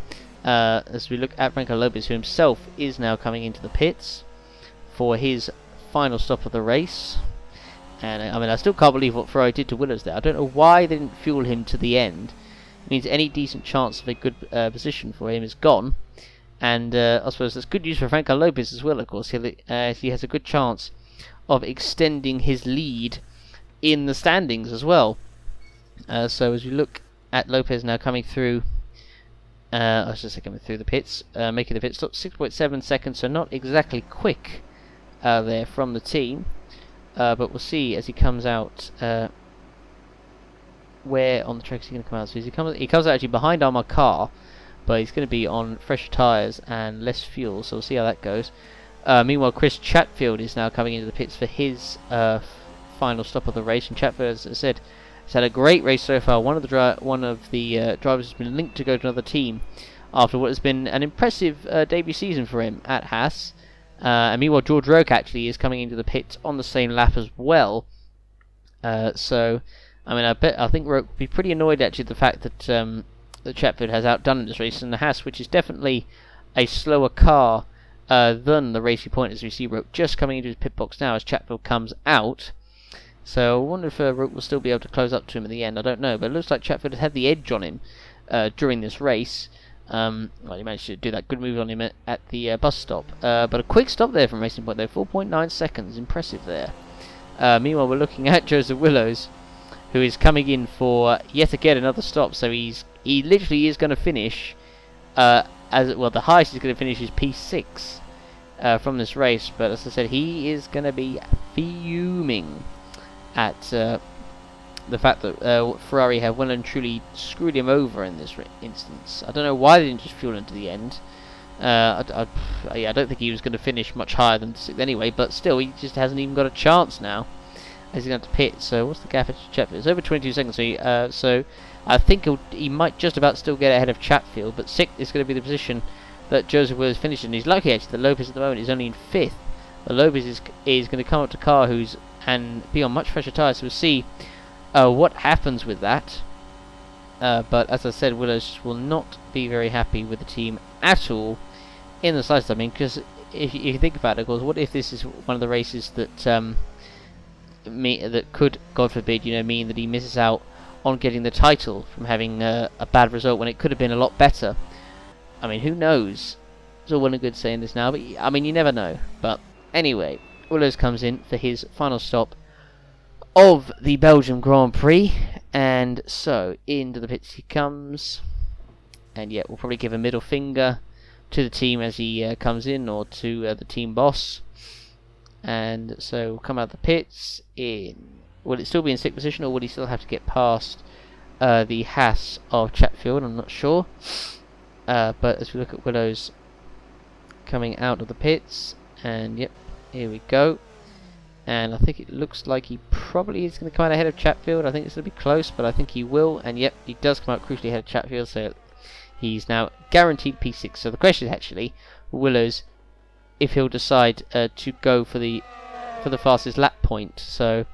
As we look at Franco Lopez, who himself is now coming into the pits. for his final stop of the race. And I mean, I still can't believe what Ferrari did to Willows there. I don't know why they didn't fuel him to the end. It means any decent chance of a good position for him is gone. And I suppose that's good news for Franco Lopez as well, of course. He has a good chance of extending his lead in the standings as well. So as we look at Lopez now coming through, I was just coming through the pits, making the pit stop, 6.7 seconds, so not exactly quick there from the team. But we'll see as he comes out. Where on the track is he going to come out? So he comes out actually behind our car, but he's going to be on fresher tyres and less fuel, so we'll see how that goes. Meanwhile, Chris Chatfield is now coming into the pits for his final stop of the race, and Chatfield, as I said, has had a great race so far. One of the drivers has been linked to go to another team after what has been an impressive debut season for him at Haas. And meanwhile, George Roque actually is coming into the pits on the same lap as well. So, I mean, I think Roque will be pretty annoyed actually at the fact that that Chatfield has outdone in this race, and the Haas, which is definitely a slower car than the Racing Point, as we see Roque just coming into his pit box now as Chatfield comes out. So I wonder if Roque will still be able to close up to him in the end. I don't know, but it looks like Chatfield had the edge on him during this race. Well, he managed to do that good move on him at the bus stop. But a quick stop there from Racing Point, though, 4.9 seconds, impressive there. Meanwhile, we're looking at Joseph Willows, who is coming in for yet again another stop. So he literally is going to finish the highest he's going to finish is P6 from this race. But as I said, he is going to be fuming at the fact that Ferrari have well and truly screwed him over in this instance. I don't know why they didn't just fuel him to the end. I don't think he was going to finish much higher than 6th anyway, but still, he just hasn't even got a chance now as he's going to pit. So what's the gap at Chatfield? It's over 22 seconds, so I think he might just about still get ahead of Chatfield, but 6th is going to be the position that Joseph Willows finished in. He's lucky actually that Lopez at the moment is only in 5th. But Lopez is going to come up to car and be on much fresher tyres, so we'll see what happens with that. But as I said, Willows will not be very happy with the team at all in the slightest. I mean, because if you think about it, of course, what if this is one of the races that that could, God forbid, mean that he misses out on getting the title from having a bad result when it could have been a lot better. I mean, who knows? It's all well and good saying this now, but I mean, you never know. But anyway, Willows comes in for his final stop of the Belgian Grand Prix, and so into the pits he comes, and yeah, we'll probably give a middle finger to the team as he comes in, or to the team boss. And so we'll come out of the pits in. Will it still be in 6th position, or will he still have to get past the Haas of Chatfield? I'm not sure. But as we look at Willows coming out of the pits, and yep, here we go. And I think it looks like he probably is going to come out ahead of Chatfield. I think it's going to be close, but I think he will. And yep, he does come out crucially ahead of Chatfield, so he's now guaranteed P6. So the question is actually, Willows, if he'll decide to go for the fastest lap point. So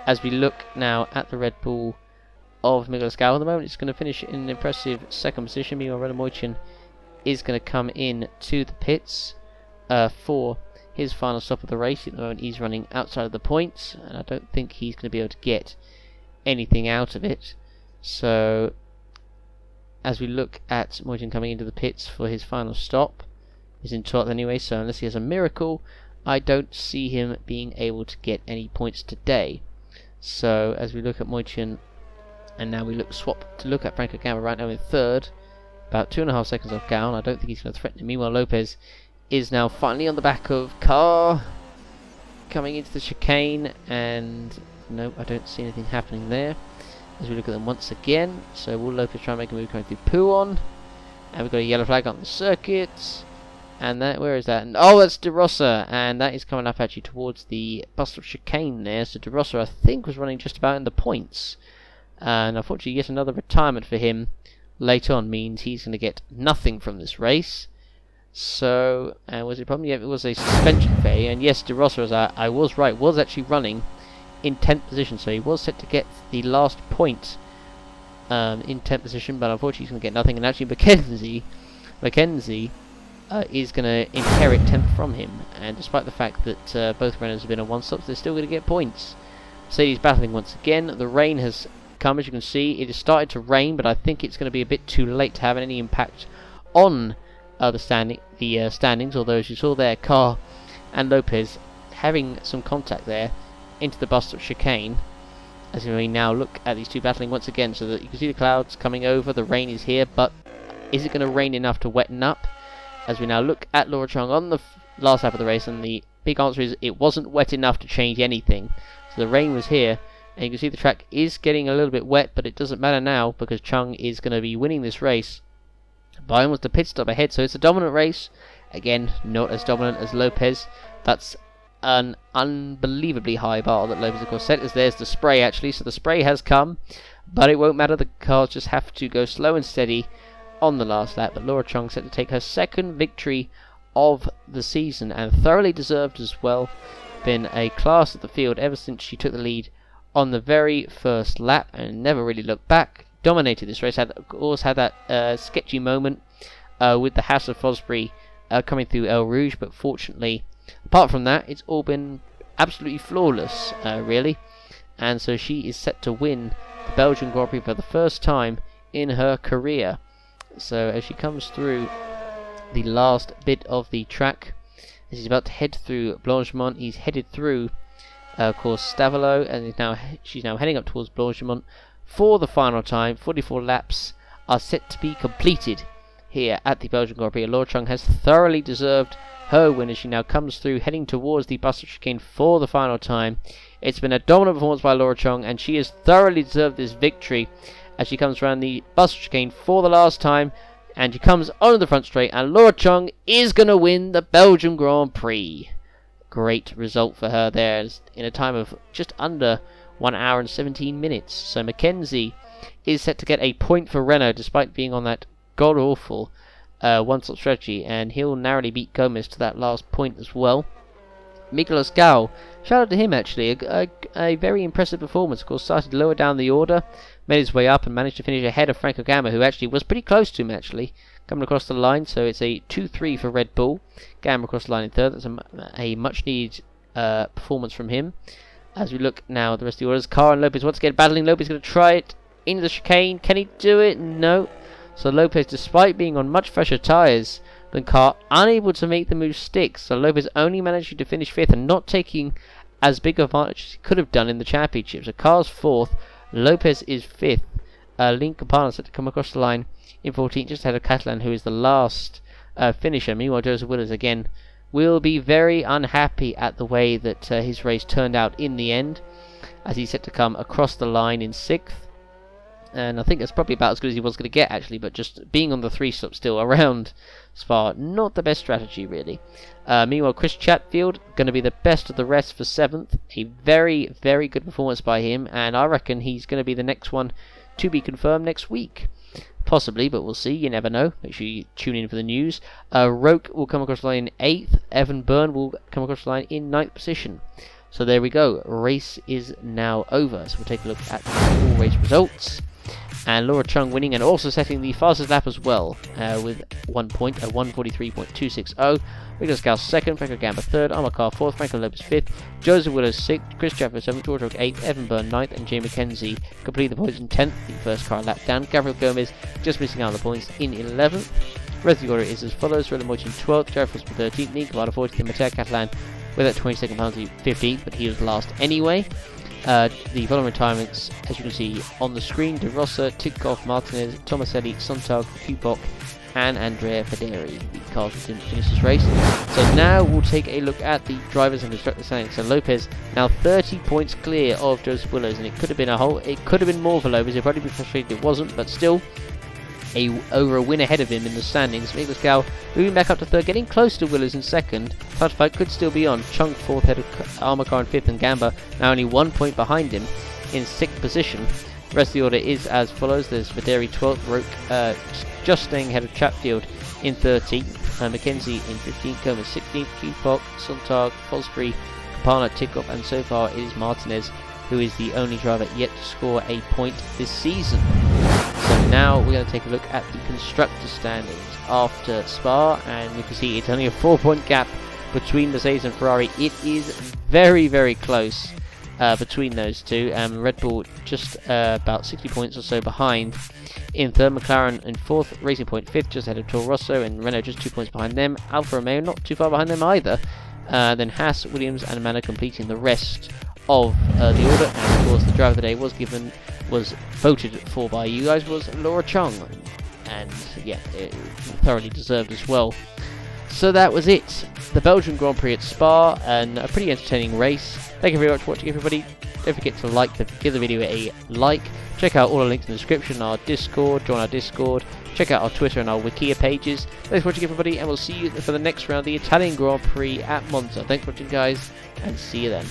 as we look now at the Red Bull of Miguel Scal, at the moment it's going to finish in an impressive 2nd position. Meanwhile, Renault Moichin is going to come in to the pits for his final stop of the race. At the moment he's running outside of the points, and I don't think he's going to be able to get anything out of it. So as we look at Moichin coming into the pits for his final stop, he's in 12th anyway, so unless he has a miracle, I don't see him being able to get any points today. So as we look at Moichin, and now we swap to look at Franco Gamba right now in 3rd, about 2.5 seconds off Gal. I don't think he's going to threaten him. Meanwhile, Lopez is now finally on the back of Carr, coming into the chicane, and no, I don't see anything happening there. As we look at them once again, so will Lopez try and make a move going through Pouon, and we've got a yellow flag on the circuit, and that, where is that? And, oh, that's De Rossa, and that is coming up actually towards the bus stop chicane there. So De Rossa, I think, was running just about in the points, and unfortunately yet another retirement for him late on means he's going to get nothing from this race. So, was it a problem? Yeah, it was a suspension failure. And yes, De Rossa, as I was right, was actually running in 10th position. So he was set to get the last point in 10th position, but unfortunately he's going to get nothing. And actually, Mackenzie is going to inherit 10th from him. And despite the fact that both runners have been on one stop, they're still going to get points. Mercedes battling once again. The rain has come, as you can see. It has started to rain, but I think it's going to be a bit too late to have any impact on the standings. Although, as you saw there, Carr and Lopez having some contact there into the bus chicane. As we now look at these two battling once again, so that you can see the clouds coming over. The rain is here, but is it going to rain enough to wetten up? As we now look at Laura Chung on the last lap of the race, and the big answer is it wasn't wet enough to change anything. So the rain was here, and you can see the track is getting a little bit wet, but it doesn't matter now because Chung is going to be winning this race by almost a pit stop ahead. So it's a dominant race. Again, not as dominant as Lopez. That's an unbelievably high bar that Lopez of course set, as there's the spray actually. So the spray has come, but it won't matter. The cars just have to go slow and steady on the last lap. But Laura Chung set to take her second victory of the season, and thoroughly deserved as well. Been a class at the field ever since she took the lead on the very first lap and never really looked back. Dominated this race. Had that sketchy moment with the House of Fosbury coming through El Rouge, but fortunately, apart from that, it's all been absolutely flawless, really. And so she is set to win the Belgian Grand Prix for the first time in her career. So as she comes through the last bit of the track, as he's about to head through Blanchemont, he's headed through, of course, Stavelot, and she's now heading up towards Blanchemont for the final time. 44 laps are set to be completed here at the Belgian Grand Prix. Laura Chung has thoroughly deserved her win as she now comes through, heading towards the bus chicane for the final time. It's been a dominant performance by Laura Chung, and she has thoroughly deserved this victory as she comes around the bus chicane for the last time, and she comes on the front straight, and Laura Chung is going to win the Belgian Grand Prix. Great result for her there in a time of just under 1 hour and 17 minutes. So Mackenzie is set to get a point for Renault despite being on that god-awful one-stop strategy, and he'll narrowly beat Gomez to that last point as well. Nicolas Gal, shout out to him actually, a very impressive performance. Of course, started lower down the order, made his way up and managed to finish ahead of Franco Gamba, who actually was pretty close to him actually, coming across the line. So it's a 2-3 for Red Bull. Gamba across the line in third. That's a much needed performance from him. As we look now at the rest of the orders, Carr and Lopez once again battling. Lopez going to try it into the chicane. Can he do it? No. So Lopez, despite being on much fresher tyres than Carr, unable to make the move stick. So Lopez only managing to finish 5th and not taking as big of advantage as he could have done in the championship. So Carr's 4th, Lopez is 5th. Link Campana set to come across the line in 14th, just ahead of Catalan, who is the last finisher. Meanwhile, Joseph Willers again will be very unhappy at the way that his race turned out in the end, as he's set to come across the line in 6th. And I think that's probably about as good as he was going to get actually, but just being on the 3-stop still around Spa, not the best strategy really. Meanwhile, Chris Chatfield going to be the best of the rest for 7th. A very, very good performance by him, and I reckon he's going to be the next one to be confirmed next week. Possibly, but we'll see. You never know. Make sure you tune in for the news. Roke will come across the line in 8th. Evan Byrne will come across the line in 9th position. So there we go. Race is now over. So we'll take a look at the full race results. And Laura Chung winning and also setting the fastest lap as well, with 1 point at 1:43.260. Nicolas Gal 2nd, Franco Gamba 3rd, Amar Carr 4th, Franco Lopez 5th, Joseph Willers 6th, Chris Jaffa 7th, George Rock 8th, Evan Byrne 9th, and Jay McKenzie complete the points in 10th, the first car lap down. Gabriel Gomez just missing out on the points in 11th. The rest of the order is as follows: Roland Moitin 12th, Jared Fosbury 13th, Nick Cavada 14th, and Mateo Catalan with that 22nd penalty 15th, but he was last anyway. The following retirements, as you can see on the screen: De Rossa, Tidkov, Martinez, Tomaselli, Sontag, Kubok, and Andrea Federi. The cars didn't finish this race. So now we'll take a look at the drivers and constructors standings. So Lopez now 30 points clear of Joseph Willers, and it could have been more for Lopez. He'd probably be frustrated it wasn't, but still over a win ahead of him in the standings. Nicolas Gal moving back up to 3rd, getting close to Willers in 2nd. Clutch fight could still be on. Chung 4th, head of Armakar in 5th, and Gamba now only 1 point behind him in 6th position. The rest of the order is as follows: there's Vaderi 12th, Roke just staying ahead of Chatfield in 13th, Mackenzie in 15th, Gomez 16th, Kupok, Sontag, Fosbury, Campana, Tidkov, and so far it is Martinez who is the only driver yet to score a point this season. So now we're going to take a look at the constructor standings after Spa, and you can see it's only a 4-point gap between Mercedes and Ferrari. It is very, very close between those two. Red Bull just about 60 points or so behind in third, McLaren in fourth, Racing Point fifth, just ahead of Toro Rosso, and Renault just 2 points behind them. Alfa Romeo not too far behind them either. Then Haas, Williams and Amanda completing the rest of the order. And of course the driver of the day was voted for by you guys was Laura Chung, and yeah, it thoroughly deserved as well. So that was it, the Belgian Grand Prix at Spa, and a pretty entertaining race. Thank you very much for watching, everybody. Don't forget to give the video a like. Check out all the links in the description, our Discord, join our Discord, check out our Twitter and our Wikia pages. Thanks for watching, everybody, and we'll see you for the next round, the Italian Grand Prix at Monza. Thanks for watching, guys, and see you then.